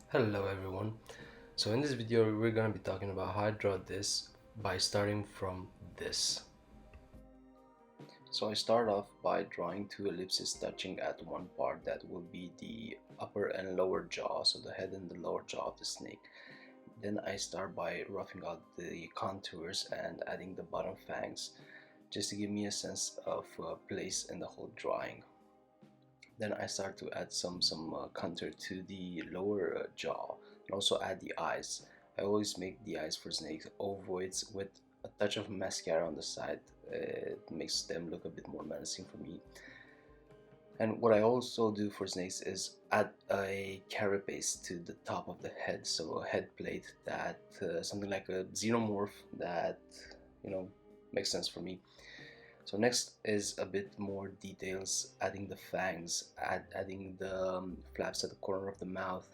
Hello everyone. So in this video we're going to be talking about how I draw this by starting from this. So I start off by drawing two ellipses touching at one part that will be the upper and lower jaw, so the head and the lower jaw of the snake. Then I start by roughing out the contours and adding the bottom fangs just to give me a sense of place in the whole drawing. Then I start to add some contour to the lower jaw and also add the eyes. I always make the eyes for snakes ovoids with a touch of mascara on the side. It makes them look a bit more menacing for me. And what I also do for snakes is add a carapace to the top of the head, so a head plate that something like a xenomorph that makes sense for me. So next is a bit more details, adding the fangs, adding the flaps at the corner of the mouth,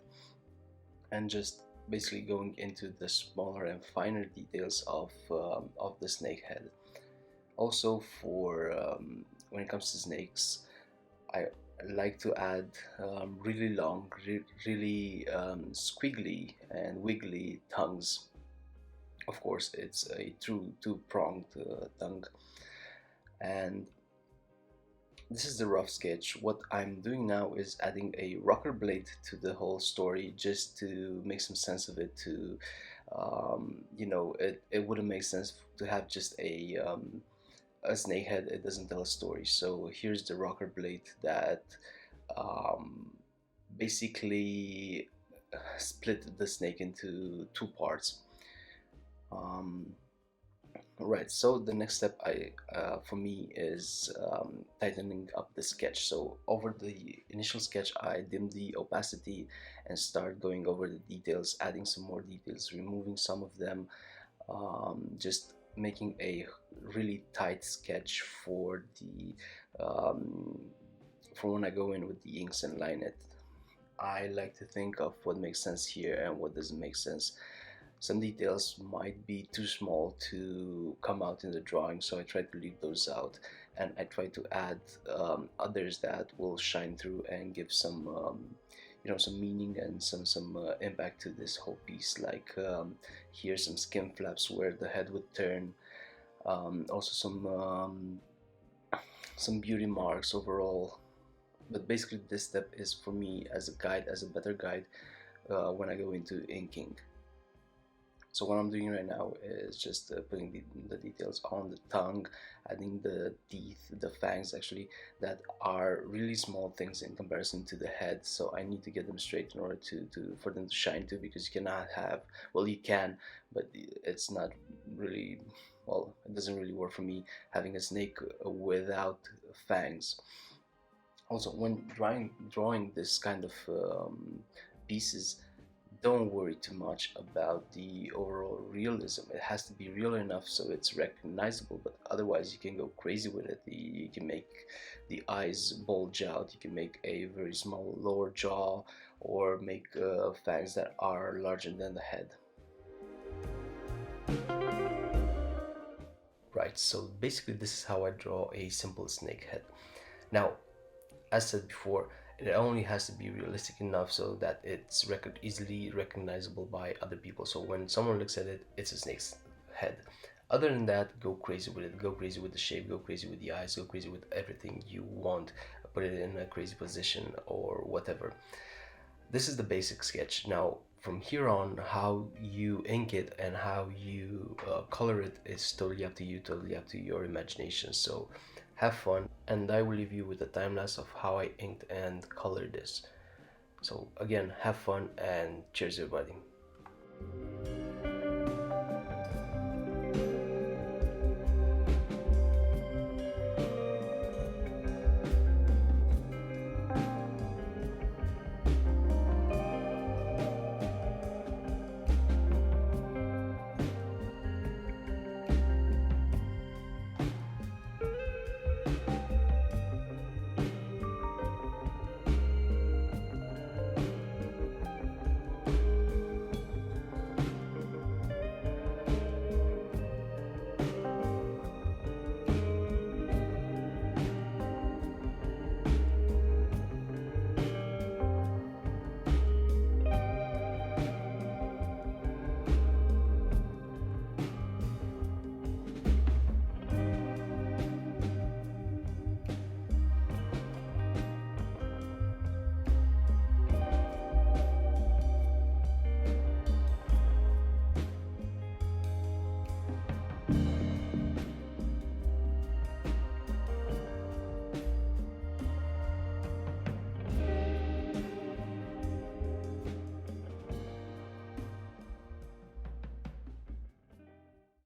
and just basically going into the smaller and finer details of the snake head. Also, for when it comes to snakes, I like to add really long, really squiggly and wiggly tongues. Of course, it's a true two-pronged tongue. And this is the rough sketch. What I'm doing now is adding a rocker blade to the whole story just to make some sense of it. It wouldn't make sense to have just a snake head. It doesn't tell a story. So here's the rocker blade that basically split the snake into two parts. Right, so the next step for me is tightening up the sketch. So over the initial sketch, I dim the opacity and start going over the details, adding some more details, removing some of them, just making a really tight sketch for when I go in with the inks and line it. I like to think of what makes sense here and what doesn't make sense. Some details might be too small to come out in the drawing, so I try to leave those out, and I try to add others that will shine through and give some some meaning and some impact to this whole piece. Like here's some skin flaps where the head would turn, also some beauty marks overall. But basically this step is for me as a guide, as a better guide when I go into inking. So what I'm doing right now is just putting the details on the tongue, adding the teeth, the fangs actually, that are really small things in comparison to the head. So I need to get them straight in order for them to shine too, because you cannot have, well, you can, but it's not really, well, it doesn't really work for me having a snake without fangs. Also, when drawing this kind of pieces, don't worry too much about the overall realism. It has to be real enough so it's recognizable, but otherwise you can go crazy with it. You can make the eyes bulge out, you can make a very small lower jaw, or make fangs that are larger than the head. Right, so basically this is how I draw a simple snake head. Now, as said before, it only has to be realistic enough so that it's easily recognizable by other people. So when someone looks at it, it's a snake's head. Other than that, go crazy with it. Go crazy with the shape, go crazy with the eyes, go crazy with everything you want. Put it in a crazy position or whatever. This is the basic sketch. Now, from here on, how you ink it and how you color it is totally up to you, totally up to your imagination. So have fun, and I will leave you with a time lapse of how I inked and colored this. So again, have fun and cheers everybody.